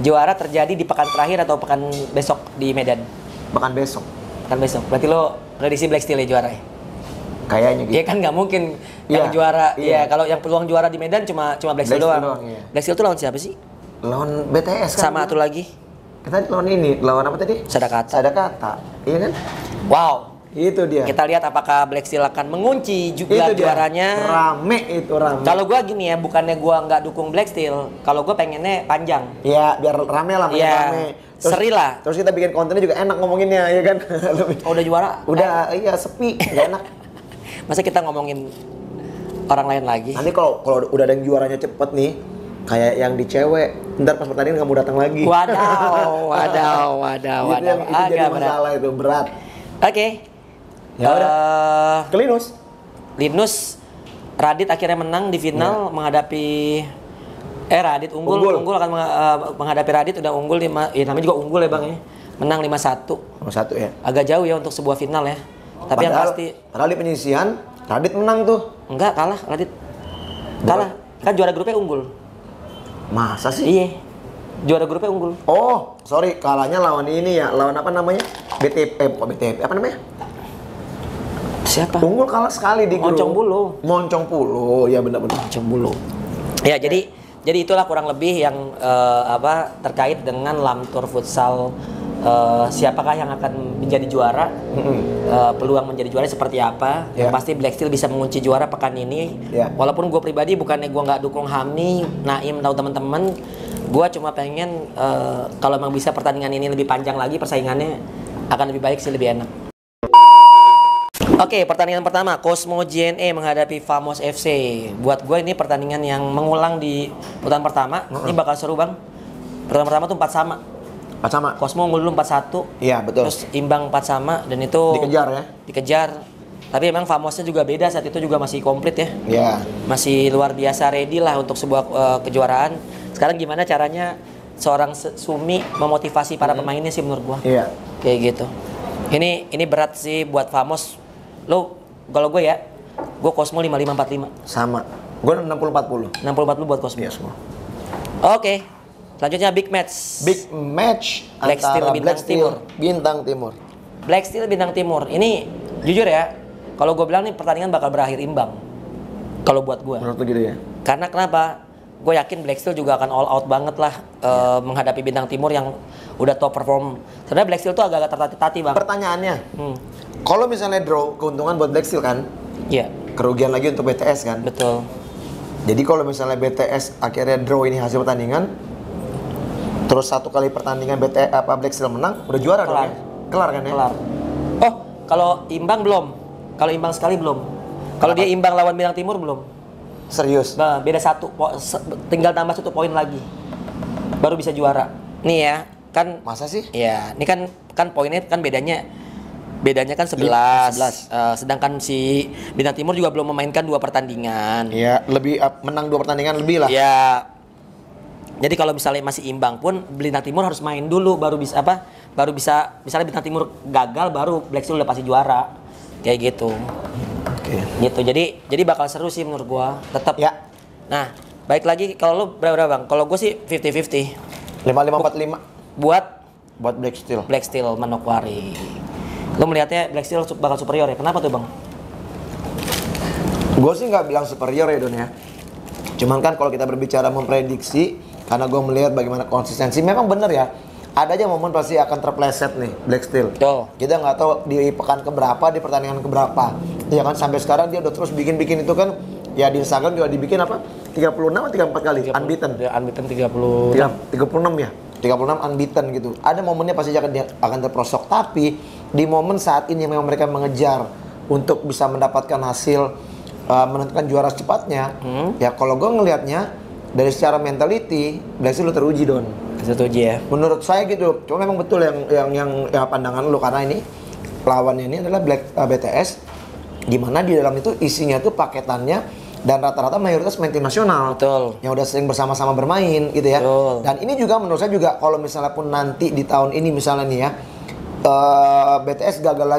Speaker 1: Juara terjadi di pekan terakhir atau pekan besok di Medan?
Speaker 2: Pekan besok.
Speaker 1: Berarti lo prediksi Black Steel ya juara ya?
Speaker 2: Kayaknya gitu.
Speaker 1: Iya kan nggak mungkin yang juara. Iya, kalau yang peluang juara di Medan cuma Black Steel doang. Black Steel tuh lawan siapa sih?
Speaker 2: Lawan BTS kan.
Speaker 1: Sama satu lagi.
Speaker 2: Kita lawan apa tadi?
Speaker 1: Sadakata.
Speaker 2: Iya kan?
Speaker 1: Wow.
Speaker 2: Itu dia.
Speaker 1: Kita lihat apakah Black Steel akan mengunci juga juaranya.
Speaker 2: Rame.
Speaker 1: Kalau gua gini ya, bukannya gua nggak dukung Black Steel. Kalau gua pengennya panjang.
Speaker 2: Iya, biar rame lah, rame.
Speaker 1: Seri lah.
Speaker 2: Terus kita bikin kontennya juga enak ngomonginnya, ya kan?
Speaker 1: Udah juara?
Speaker 2: Udah, iya sepi, nggak enak.
Speaker 1: Masa kita ngomongin orang lain lagi?
Speaker 2: Nanti kalau udah ada yang juaranya cepet nih, kayak yang di cewek, ntar pas pertandingan nggak mau datang lagi.
Speaker 1: Wadaw.
Speaker 2: Itu jadi masalah itu berat.
Speaker 1: Oke.
Speaker 2: Ya udah. Ke
Speaker 1: Linus, Radit akhirnya menang di final menghadapi Radit unggul akan menghadapi Radit, udah unggul namanya juga unggul ya Bang ya. Menang 5-1.
Speaker 2: 5-1 ya.
Speaker 1: Agak jauh ya untuk sebuah final ya. Tapi yang pasti
Speaker 2: padahal di penyisihan Radit menang tuh.
Speaker 1: Enggak, kalah Radit. Kalah. Kan juara grupnya unggul.
Speaker 2: Masa sih?
Speaker 1: Iya. Juara grupnya unggul.
Speaker 2: Oh, sorry, kalahnya lawan ini ya. Lawan apa namanya? BTP. Apa namanya?
Speaker 1: Siapa?
Speaker 2: Unggul kalah sekali di grup. Moncong Pulo. Ya benar-benar.
Speaker 1: Moncong Pulo. Ya, jadi itulah kurang lebih yang terkait dengan Lamtur Futsal, siapakah yang akan menjadi juara, peluang menjadi juara seperti apa. Yang pasti Black Steel bisa mengunci juara pekan ini. Walaupun gue pribadi bukannya gue nggak dukung Hamni, Naim atau teman-teman, gue cuma pengen kalau memang bisa pertandingan ini lebih panjang lagi, persaingannya akan lebih baik sih, lebih enak. Oke, pertandingan pertama Cosmo JNE menghadapi Famos FC. Buat gue ini pertandingan yang mengulang di putaran pertama. Ini bakal seru, Bang. Putaran pertama tuh 4 sama.
Speaker 2: 4 sama.
Speaker 1: Cosmo unggul dulu 4-1.
Speaker 2: Iya, betul.
Speaker 1: Terus imbang 4 sama dan itu
Speaker 2: dikejar ya.
Speaker 1: Dikejar. Tapi emang Famosnya juga beda, saat itu juga masih komplit ya.
Speaker 2: Iya.
Speaker 1: Masih luar biasa ready lah untuk sebuah kejuaraan. Sekarang gimana caranya seorang Sumi memotivasi para pemainnya sih menurut gua.
Speaker 2: Iya.
Speaker 1: Kayak gitu. Ini berat sih buat Famos. Lo kalau gue ya, gue Cosmo 55-45.
Speaker 2: Sama. Gue 60-40.
Speaker 1: 60-40 buat Cosmo.
Speaker 2: Iya semua.
Speaker 1: Oke. Selanjutnya big match.
Speaker 2: Big match
Speaker 1: Black Steel Bintang Timur.
Speaker 2: Bintang Timur.
Speaker 1: Black Steel Bintang Timur. Ini jujur ya, kalau gue bilang nih pertandingan bakal berakhir imbang. Kalau buat gue.
Speaker 2: Menurut gitu ya.
Speaker 1: Karena kenapa? Gue yakin Black Steel juga akan all out banget lah menghadapi Bintang Timur yang udah top perform. Sebenarnya Black Steel tuh agak-agak tertati-tati, Bang.
Speaker 2: Pertanyaannya, kalau misalnya draw, keuntungan buat Black Steel kan?
Speaker 1: Iya.
Speaker 2: Kerugian lagi untuk BTS kan?
Speaker 1: Betul.
Speaker 2: Jadi kalau misalnya BTS akhirnya draw ini hasil pertandingan, terus 1 kali pertandingan Black Steel menang, udah juara dong ya? Kelar kan ya?
Speaker 1: Kelar. Oh, kalau imbang belum. Kalau imbang sekali belum. Kalau dia imbang lawan Bintang Timur belum.
Speaker 2: Serius?
Speaker 1: Nah, beda 1, tinggal tambah 1 poin lagi. Baru bisa juara. Nih ya, kan
Speaker 2: masa sih?
Speaker 1: Iya, ini kan poinnya kan bedanya kan 11. Sedangkan si Bintang Timur juga belum memainkan 2 pertandingan.
Speaker 2: Iya, lebih menang 2 pertandingan lebih lah.
Speaker 1: Iya. Jadi kalau misalnya masih imbang pun Bintang Timur harus main dulu baru bisa misalnya Bintang Timur gagal baru Black Steel udah pasti juara. Kayak gitu.
Speaker 2: Oke.
Speaker 1: Gitu. Jadi bakal seru sih menurut gua. Tetap.
Speaker 2: Ya.
Speaker 1: Nah, baik lagi kalau lu berapa Bang? Kalau gua sih 50-50.
Speaker 2: 55-45
Speaker 1: buat
Speaker 2: Black Steel.
Speaker 1: Black Steel Manokwari. Lu melihatnya Black Steel bakal superior ya? Kenapa tuh Bang?
Speaker 2: Gue sih nggak bilang superior ya Don ya. Cuman kan kalau kita berbicara memprediksi, karena gue melihat bagaimana konsistensi, memang bener ya. Ada aja momen pasti akan terpleset nih Black Steel.
Speaker 1: Betul.
Speaker 2: Kita nggak tahu di pekan keberapa, di pertandingan keberapa. Ya kan sampai sekarang dia udah terus bikin itu kan. Ya di Instagram juga dibikin apa? 36 atau 34 kali
Speaker 1: 30,
Speaker 2: unbeaten.
Speaker 1: Ya, unbeaten 36
Speaker 2: ya. 36 unbeaten gitu. Ada momennya pasti akan terprosok, tapi di momen saat ini memang mereka mengejar untuk bisa mendapatkan hasil menentukan juara secepatnya. Ya kalau gue ngelihatnya dari secara mentality Black Steel teruji Don.
Speaker 1: Teruji ya.
Speaker 2: Menurut saya gitu. Cuma memang betul yang pandangan lu karena ini lawannya ini adalah BTS, di mana di dalam itu isinya tuh paketannya dan rata-rata mayoritas main tim nasional.
Speaker 1: Betul.
Speaker 2: Yang udah sering bersama-sama bermain gitu ya.
Speaker 1: Betul.
Speaker 2: Dan ini juga menurut saya juga kalau misalnya pun nanti di tahun ini misalnya nih ya BTS gagal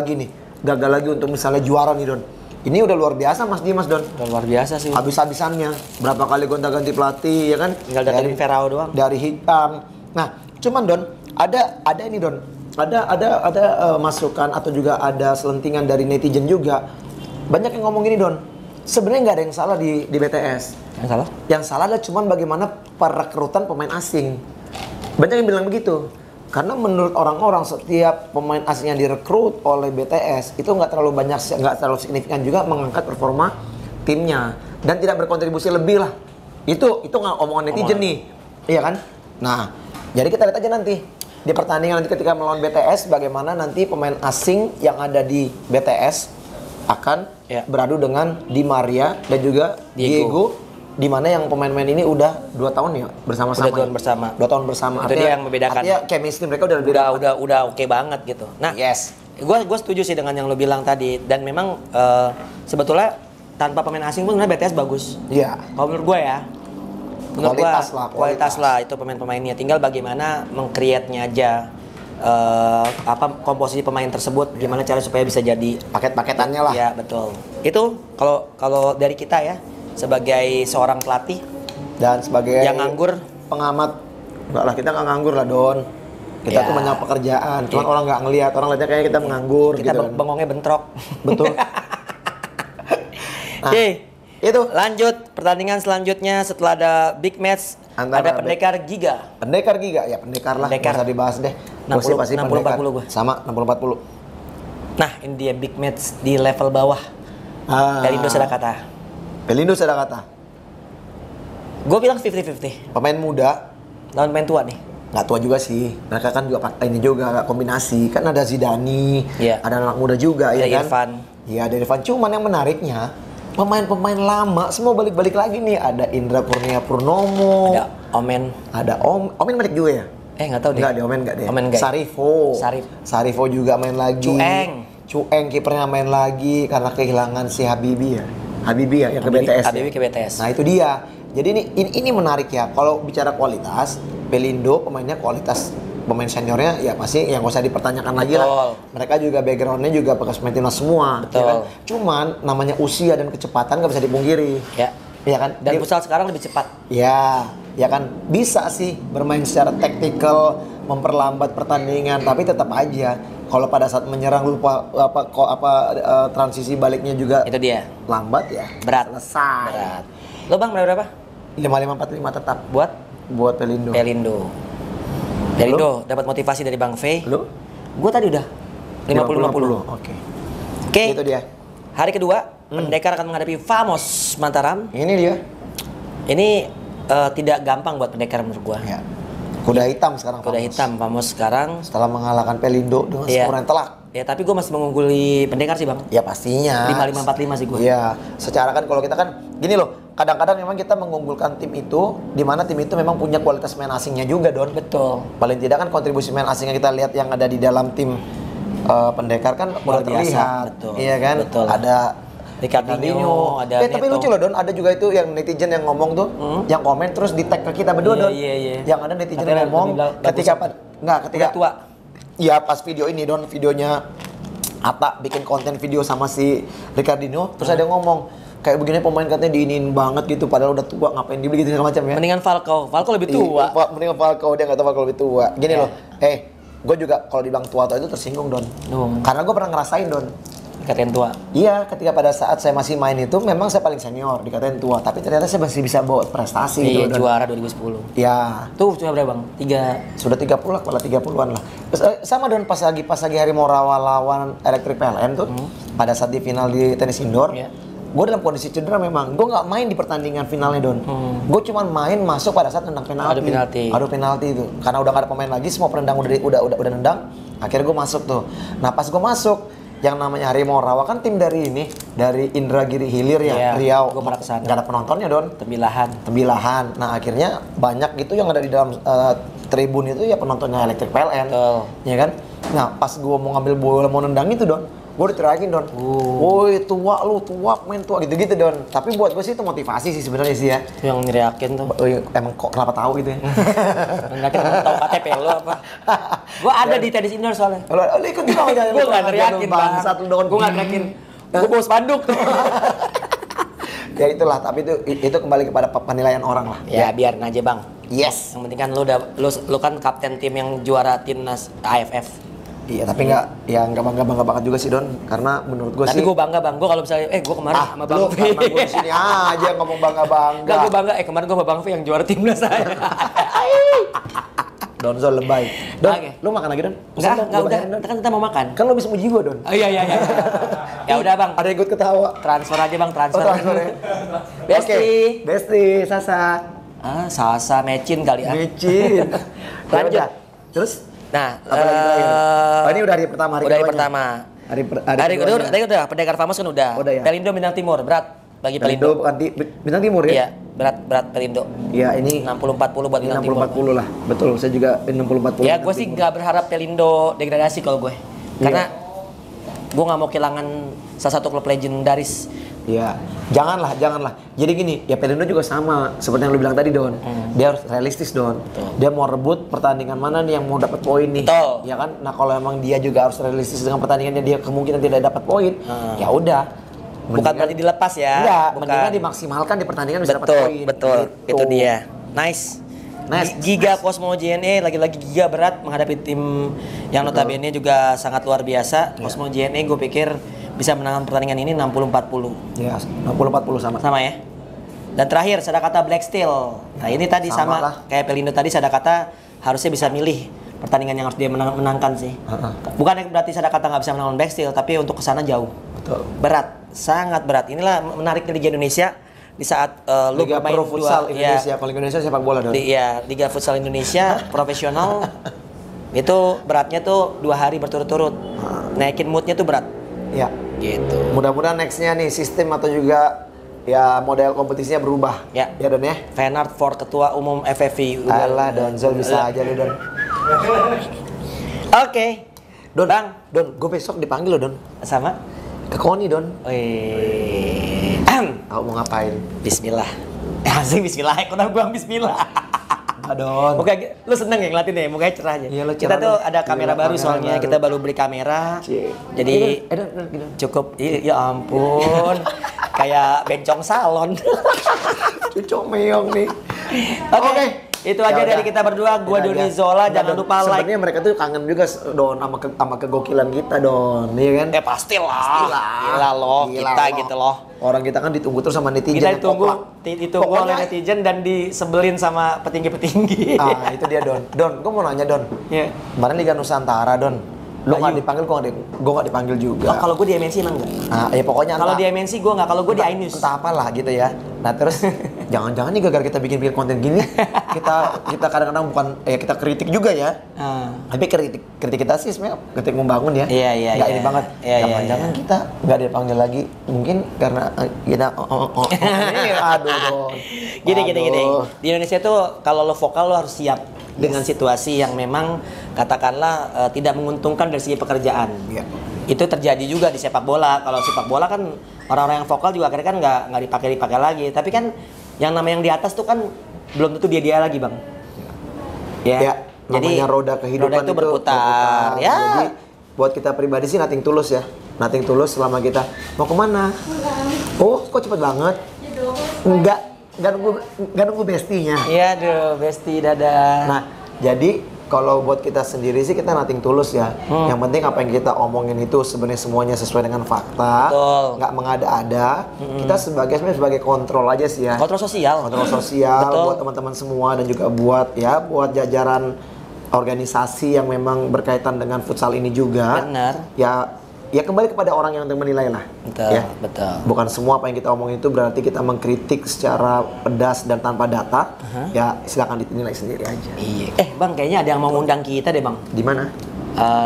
Speaker 2: lagi untuk misalnya juara nih Don. Ini udah luar biasa Mas Dimas Don.
Speaker 1: Udah luar biasa sih.
Speaker 2: Habis-habisannya. Berapa kali gonta-ganti pelatih ya kan?
Speaker 1: Tinggal datangin Ferrao doang.
Speaker 2: Dari hitam. Nah, cuman Don, ada ini Don. Ada masukan atau juga ada selentingan dari netizen juga. Banyak yang ngomong gini Don. Sebenarnya nggak ada yang salah di BTS.
Speaker 1: Yang salah?
Speaker 2: Yang salah adalah cuman bagaimana perekrutan pemain asing. Banyak yang bilang begitu. Karena menurut orang-orang setiap pemain asing yang direkrut oleh BTS itu nggak terlalu signifikan juga mengangkat performa timnya dan tidak berkontribusi lebih lah. Itu nggak omongan netizen nih, iya kan? Nah, jadi kita lihat aja nanti di pertandingan nanti ketika melawan BTS bagaimana nanti pemain asing yang ada di BTS akan beradu dengan Di Maria dan juga Diego. Di mana yang pemain-pemain ini udah 2 tahun ya bersama-sama.
Speaker 1: 2 tahun bersama.
Speaker 2: 2 tahun bersama.
Speaker 1: Itu dia yang membedakan.
Speaker 2: Artinya chemistry mereka
Speaker 1: udah oke banget gitu. Nah, gue setuju sih dengan yang lo bilang tadi dan memang sebetulnya tanpa pemain asing pun sebenarnya BTS bagus.
Speaker 2: Iya.
Speaker 1: Kalau menurut gue ya. Kualitas lah itu pemain-pemainnya. Tinggal bagaimana meng-create-nya aja. Komposisi pemain tersebut gimana cara supaya bisa jadi
Speaker 2: paket-paketannya lah.
Speaker 1: Ya, betul. Itu kalau dari kita ya sebagai seorang pelatih
Speaker 2: dan sebagai
Speaker 1: yang nganggur
Speaker 2: pengamat, enggak lah kita nggak nganggur lah Don, kita tuh banyak pekerjaan, cuman orang nggak ngelihat, orang lihatnya kayak kita menganggur
Speaker 1: kita
Speaker 2: gitu
Speaker 1: bengongnya bentrok.
Speaker 2: Betul. Nah, itu
Speaker 1: lanjut pertandingan selanjutnya setelah ada big match ada Pendekar Giga
Speaker 2: ya pendekar lah, nggak usah dibahas deh.
Speaker 1: 60-40 gue
Speaker 2: sama 60-40.
Speaker 1: Nah ini dia big match di level bawah dari Indo Sadakata.
Speaker 2: Pelindo Sadakata.
Speaker 1: Gue bilang 50-50.
Speaker 2: Pemain muda
Speaker 1: lawan pemain tua nih.
Speaker 2: Nggak tua juga sih. Mereka kan juga ini juga kombinasi. Kan ada Zidane, ada anak muda juga ya kan.
Speaker 1: Irfan.
Speaker 2: Iya, ada Irfan. Cuman yang menariknya, pemain-pemain lama semua balik-balik lagi nih. Ada Indra Kurnia Purnomo.
Speaker 1: Ada Omen.
Speaker 2: Ada Omen balik juga ya?
Speaker 1: Nggak tahu deh.
Speaker 2: Nggak, Omen nggak deh.
Speaker 1: Omen nggak.
Speaker 2: Sarifo juga main lagi. Cueng kipernya main lagi karena kehilangan si Habibie ya yang ke BTS.
Speaker 1: Habibie ke BTS.
Speaker 2: Nah, itu dia. Jadi ini menarik ya. Kalau bicara kualitas, Pelindo pemainnya kualitas. Pemain seniornya ya pasti yang gak usah dipertanyakan lagi lah. Mereka juga backgroundnya juga bekas pemain timnas semua.
Speaker 1: Betul.
Speaker 2: Ya kan? Cuman namanya usia dan kecepatan gak bisa dipungkiri. Ya kan?
Speaker 1: Dan futsal sekarang lebih cepat.
Speaker 2: Ya kan bisa sih bermain secara taktikal, memperlambat pertandingan, tapi tetap aja kalau pada saat menyerang lupa transisi baliknya juga
Speaker 1: itu dia
Speaker 2: lambat ya.
Speaker 1: Berat.
Speaker 2: Selesai.
Speaker 1: Lo Bang berapa?
Speaker 2: 5545 tetap buat Pelindo.
Speaker 1: Pelindo dapat motivasi dari Bang V.
Speaker 2: Lo?
Speaker 1: Gue tadi udah 50-50. Oke.
Speaker 2: Itu dia.
Speaker 1: Hari kedua, Pendekar akan menghadapi Famos Mataram.
Speaker 2: Ini dia.
Speaker 1: Ini tidak gampang buat Pendekar menurut gua.
Speaker 2: Ya. Kuda hitam sekarang.
Speaker 1: Kuda hitam Famos sekarang.
Speaker 2: Setelah mengalahkan Pelindo dengan skor yang telak.
Speaker 1: Ya, tapi gue masih mengungguli Pendekar sih, Bang.
Speaker 2: Ya pastinya.
Speaker 1: 55-45 sih gue.
Speaker 2: Iya. Secara kan kalau kita kan gini loh, kadang-kadang memang kita mengunggulkan tim itu di mana tim itu memang punya kualitas main asingnya juga, Don.
Speaker 1: Betul.
Speaker 2: Paling tidak kan kontribusi main asing yang kita lihat yang ada di dalam tim Pendekar kan udah terlihat.
Speaker 1: Betul.
Speaker 2: Iya kan?
Speaker 1: Betul.
Speaker 2: Ada
Speaker 1: Ricardinho, ada Neto.
Speaker 2: Tapi lucu loh, Don, ada juga itu yang netizen yang ngomong tuh, yang komen terus di tag ke kita berdua, Don.
Speaker 1: Iya.
Speaker 2: Yang ada netizen yang ngomong ketika
Speaker 1: tua.
Speaker 2: Iya, pas video ini, Don, videonya Atta bikin konten video sama si Ricardinho, terus ada yang ngomong kayak begini pemain katanya diinin banget gitu, padahal udah tua, ngapain dibeli gitu segala macam ya.
Speaker 1: Mendingan Falcao lebih tua.
Speaker 2: Mendingan Falcao, dia nggak tahu Falcao lebih tua. Gini loh, gue juga kalau dibilang tua itu tersinggung, Don. Karena gue pernah ngerasain, Don.
Speaker 1: Dikatain tua?
Speaker 2: Iya, ketika pada saat saya masih main itu memang saya paling senior, dikatain tua. Tapi ternyata saya masih bisa bawa prestasi
Speaker 1: gitu,
Speaker 2: Don.
Speaker 1: Juara 2010.
Speaker 2: Iya.
Speaker 1: Tuh cuma berapa, Bang?
Speaker 2: Sudah 30 lah, kepala 30-an lah. Sama Don, pas lagi Harimau Rawa lawan Elektrik PLN tuh, pada saat di final di tenis indoor, gue dalam kondisi cedera memang. Gue nggak main di pertandingan finalnya, Don. Gue cuma main masuk pada saat nendang penalti. Adu penalti itu. Karena udah gak ada pemain lagi, semua penendang udah nendang. Akhirnya gue masuk tuh. Nah, pas gue masuk, yang namanya Harimau Rawa kan tim dari Indragiri Hilir ya, Riau.
Speaker 1: Gue pernah kesana.
Speaker 2: Gak ada penontonnya, Don. Tembilahan. Nah, akhirnya banyak gitu yang ada di dalam tribun itu ya penontonnya Elektrik PLN. Ya kan? Nah, pas gue mau ngambil bola mau nendang itu, Don, gue diteriakin, Don. Woi, tua lu, tua, main tua gitu-gitu, Don. Tapi buat gue sih itu motivasi sih sebenarnya sih ya.
Speaker 1: Yang neriakin tuh.
Speaker 2: Emang kok kenapa tahu gitu ya?
Speaker 1: Neriakin tahu KTP lu apa? Gue ada di tenis indoor soalnya.
Speaker 2: Lu ikut juga aja.
Speaker 1: Gue enggak neriakin, Bang. Gue enggak neriakin. Gue bawa spanduk tuh.
Speaker 2: Ya itulah, tapi itu kembali kepada penilaian orang lah.
Speaker 1: Ya biarin aja, Bang.
Speaker 2: Yes.
Speaker 1: Yang penting kan lu kan kapten tim yang juara timnas AFF.
Speaker 2: Iya, tapi nggak bangga banget juga sih, Don, karena menurut gue sih.
Speaker 1: Tapi gue bangga, Bang. Gue kalau misalnya gue kemarin sama Bang V.
Speaker 2: Karena gue di sini aja ngomong bangga.
Speaker 1: Enggak, gue bangga. Kemarin gue sama Bang V yang juara timnas saya.
Speaker 2: Donzo lebay. Don, lu makan lagi, Don?
Speaker 1: Enggak udah. Kan kita mau makan.
Speaker 2: Kan lu bisa muji gue, Don.
Speaker 1: Oh, iya. Ya udah, Bang.
Speaker 2: Ada yang ikut ketawa.
Speaker 1: Transfer aja, Bang, transfer.
Speaker 2: Transfer ya. Besti, Sasa.
Speaker 1: Sasa mecin kali ya.
Speaker 2: Mecin.
Speaker 1: Lanjut.
Speaker 2: Terus?
Speaker 1: Nah,
Speaker 2: ini udah hari pertama.
Speaker 1: Hari pertama. Hari kedua udah Pendekar Famos kan udah.
Speaker 2: Ya?
Speaker 1: Pelindo Bintang Timur berat bagi Pelindo.
Speaker 2: Bintang Timur ya?
Speaker 1: Iya, berat Pelindo.
Speaker 2: Iya, ini
Speaker 1: 60-40 buat Bintang Timur.
Speaker 2: 60-40 lah. Betul, saya juga 60-40.
Speaker 1: Ya, gue sih nggak berharap Pelindo degradasi kalau gue. Karena gue nggak mau kehilangan salah satu klub legendaris.
Speaker 2: Iya, janganlah. Jadi gini, ya Pelindo juga sama seperti yang lu bilang tadi, Don. Dia harus realistis, Don. Dia mau rebut pertandingan mana nih yang mau dapat poin nih.
Speaker 1: Betul.
Speaker 2: Ya kan? Nah, kalau emang dia juga harus realistis dengan pertandingannya, dia kemungkinan tidak dapat poin. Ya udah.
Speaker 1: Bukan berarti dilepas ya.
Speaker 2: Enggak, mendingan dimaksimalkan di pertandingan bisa dapat poin.
Speaker 1: Betul. Itu dia. Nice. Giga Cosmo JNE lagi-lagi Giga berat menghadapi tim yang notabene juga sangat luar biasa. Cosmo JNE gue pikir bisa menangkan pertandingan ini 60-40.
Speaker 2: Ya, 60-40 sama.
Speaker 1: Sama ya. Dan terakhir Sadakata Black Steel. Nah, ini tadi sama kayak Pelindo tadi, Sadakata harusnya bisa milih pertandingan yang harus dia menangkan sih. Bukan berarti Sadakata nggak bisa menangkan Black Steel, tapi untuk kesana jauh.
Speaker 2: Betul.
Speaker 1: Berat, sangat berat. Inilah menariknya Liga Indonesia di saat lu
Speaker 2: Liga
Speaker 1: bermain
Speaker 2: Pro Futsal Indonesia.
Speaker 1: Ya,
Speaker 2: kalau Indonesia sepak bola, Don.
Speaker 1: Iya, Liga Futsal Indonesia profesional. Itu beratnya tuh 2 hari berturut-turut. Naikin moodnya tuh berat.
Speaker 2: Iya.
Speaker 1: Gitu.
Speaker 2: Mudah-mudahan nextnya nih sistem atau juga ya model kompetisinya berubah.
Speaker 1: Ya
Speaker 2: Don ya.
Speaker 1: Feyenoord for ketua umum FFV.
Speaker 2: Alah Donzol bisa aja lu Don.
Speaker 1: Oke.
Speaker 2: Don,
Speaker 1: Bang,
Speaker 2: Don, gue besok dipanggil lo Don.
Speaker 1: Sama?
Speaker 2: Ke Koni Don.
Speaker 1: Aku
Speaker 2: mau ngapain?
Speaker 1: Bismillah. Asing Bismillah. Kenapa gue Bismillah?
Speaker 2: Don.
Speaker 1: Moga lu seneng ya ngeliatin ya, moga cerah aja.
Speaker 2: Iya,
Speaker 1: kita tuh ada kamera baru soalnya, kita baru beli kamera. Jadi cukup, ya ampun, kayak bencong salon.
Speaker 2: Cucok meong nih.
Speaker 1: Oke. Itu aja dari kita berdua, gua Doni Zola, jangan lupa like.
Speaker 2: Sebenarnya mereka tuh kangen juga Don sama kegokilan kita Don, iya kan?
Speaker 1: Pastilah. Gila loh, kita gitu loh.
Speaker 2: Orang kita kan ditunggu terus sama netizen.
Speaker 1: Kita ditunggu oleh netizen dan disebelin sama petinggi-petinggi.
Speaker 2: Ah, itu dia Don. Don, gua mau nanya Don.
Speaker 1: Iya.
Speaker 2: Kemarin Liga Nusantara Don. Lu nggak dipanggil, gua nggak dipanggil juga.
Speaker 1: Oh, kalau gua di MNC emang enggak?
Speaker 2: Ah, ya pokoknya
Speaker 1: kalau di MNC gua nggak, kalau gua di iNews.
Speaker 2: Entah apalah gitu ya. Nah terus jangan-jangan nih gara-gara kita bikin konten gini, kita kadang-kadang bukan kita kritik juga ya. Tapi kritik kita sih sebenarnya kritik membangun ya.
Speaker 1: Iya.
Speaker 2: Nggak ini banget. Jangan-jangan kita nggak dipanggil lagi, mungkin karena kita aduh.
Speaker 1: Gini. Di Indonesia tuh kalau lo vokal lo harus siap dengan situasi yang memang katakanlah tidak menguntungkan dari segi pekerjaan. Itu terjadi juga di sepak bola. Kalau sepak bola kan orang-orang yang vokal juga akhirnya kan nggak dipakai lagi. Tapi kan yang namanya yang di atas tuh kan belum tentu dia lagi bang.
Speaker 2: Ya. Jadi roda kehidupan
Speaker 1: itu berputar. Ya.
Speaker 2: Jadi buat kita pribadi sih nothing tulus ya. Nothing tulus selama kita mau kemana? Oh, kok cepet banget? Nggak nunggu bestinya.
Speaker 1: Iya, besti dadah.
Speaker 2: Nah, jadi kalau buat kita sendiri sih kita nothing tulus ya. Yang penting apa yang kita omongin itu sebenarnya semuanya sesuai dengan fakta. Nggak mengada-ada. Kita sebagai kontrol aja sih ya.
Speaker 1: Kontrol sosial.
Speaker 2: Betul. Buat teman-teman semua dan juga buat jajaran organisasi yang memang berkaitan dengan futsal ini juga.
Speaker 1: Benar.
Speaker 2: Ya kembali kepada orang yang menilai lah.
Speaker 1: Betul.
Speaker 2: Bukan semua apa yang kita omongin itu berarti kita mengkritik secara pedas dan tanpa data. Ya silakan dinilai sendiri aja.
Speaker 1: Iya. Bang, kayaknya ada yang mau ngundang kita deh bang.
Speaker 2: Di mana?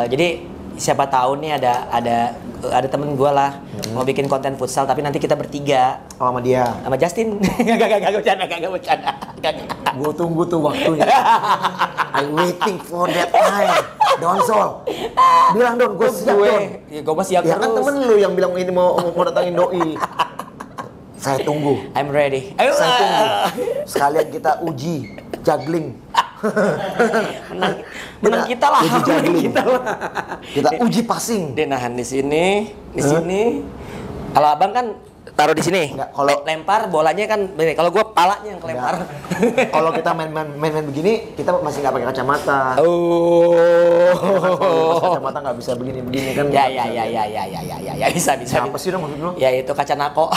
Speaker 1: Jadi siapa tahu nih ada temen gue lah mau bikin konten futsal tapi nanti kita bertiga.
Speaker 2: Oh, sama dia.
Speaker 1: Sama Justin. Gak bercanda.
Speaker 2: Gue tunggu tuh waktunya. I'm waiting for that time. Donsol. Bilang Don, gue siap Don.
Speaker 1: Ya gue masih siap terus.
Speaker 2: Ya kan temen lu yang bilang ini mau datangin doi. Saya tunggu.
Speaker 1: I'm ready.
Speaker 2: Saya tunggu. Sekalian kita uji juggling.
Speaker 1: Menang kita lah.
Speaker 2: Uji juggling. Kita uji passing.
Speaker 1: Dia nahan di sini. Kalau abang kan taruh di sini. Kalau lempar bolanya kan, kalau gue palanya yang kelempar.
Speaker 2: Kalau kita main begini, kita masih nggak pakai kacamata. Kacamata nggak bisa begini kan?
Speaker 1: Ya bisa.
Speaker 2: Apa sih dong maksud lu?
Speaker 1: Ya itu kaca nako.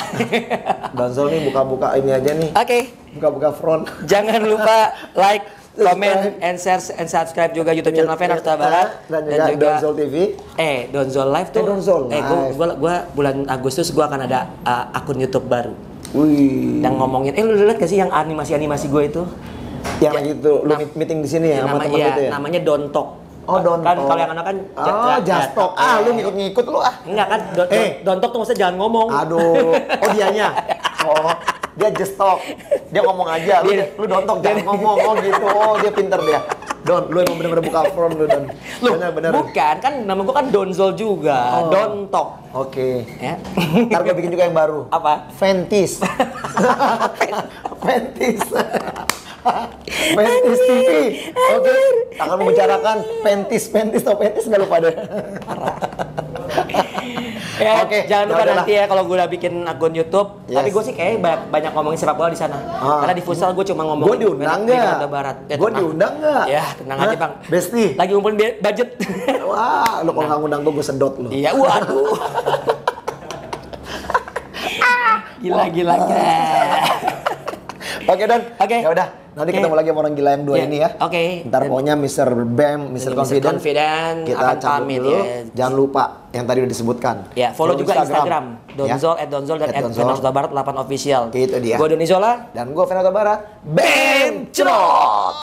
Speaker 2: Donzol nih buka-buka ini aja nih.
Speaker 1: Oke.
Speaker 2: Buka-buka front.
Speaker 1: Jangan lupa like, comment, and share and subscribe juga YouTube channel Feyenoord Kota Barat
Speaker 2: dan juga Donzol TV.
Speaker 1: Donzol Live tuh.
Speaker 2: Donzol Live.
Speaker 1: Gua bulan Agustus gua akan ada akun YouTube baru.
Speaker 2: Wih.
Speaker 1: Yang ngomongin, lu lihat gak sih yang animasi gue itu?
Speaker 2: Yang itu lu meeting di sini ya sama teman gitu ya?
Speaker 1: Namanya Dontok.
Speaker 2: Oh, Dontok.
Speaker 1: Kan kalau yang anak kan
Speaker 2: Jastok. Lu ngikut lu ah.
Speaker 1: Enggak kan, Dontok tuh maksudnya jangan ngomong.
Speaker 2: Aduh. Oh, dianya. Oh, dia Jastok. Dia ngomong aja, lu Dontok jangan ngomong. Oh gitu. Oh, dia pinter dia. Don, lu emang bener-bener buka front lu Don. Bener-bener.
Speaker 1: Bukan, kan nama gua kan Donzol juga. Dontok.
Speaker 2: Oke.
Speaker 1: Ya.
Speaker 2: Ntar gue bikin juga yang baru.
Speaker 1: Apa?
Speaker 2: Ventis. Ventis. Ventis TV. Oke. Akan membicarakan Ventis nggak lupa deh.
Speaker 1: Ya, jangan lupa nanti ya kalau gue udah bikin akun YouTube. Tapi gue sih kayaknya banyak ngomongin sepak bola di sana. Karena di futsal gue cuma ngomongin.
Speaker 2: Gue diundang nggak?
Speaker 1: Gue
Speaker 2: diundang nggak?
Speaker 1: Ya tenang aja bang.
Speaker 2: Besti.
Speaker 1: Lagi ngumpulin budget.
Speaker 2: Wah, lo kalau nggak ngundang gue sedot lo.
Speaker 1: Iya, waduh. Gila. Oke Don.
Speaker 2: Ya udah. Nanti ketemu lagi sama orang gila yang dua ini ya. Ntar pokoknya Mr. Bam, Mr. Confident.
Speaker 1: Kita akan pamit
Speaker 2: dulu. Jangan lupa yang tadi udah disebutkan.
Speaker 1: Ya, follow juga Instagram. Donzol, @donzol dan @Feyenoord Kota Barat 8 official.
Speaker 2: Itu dia.
Speaker 1: Gue Doni Zola
Speaker 2: dan gue Feyenoord Kota Barat.
Speaker 1: Bam, cerot.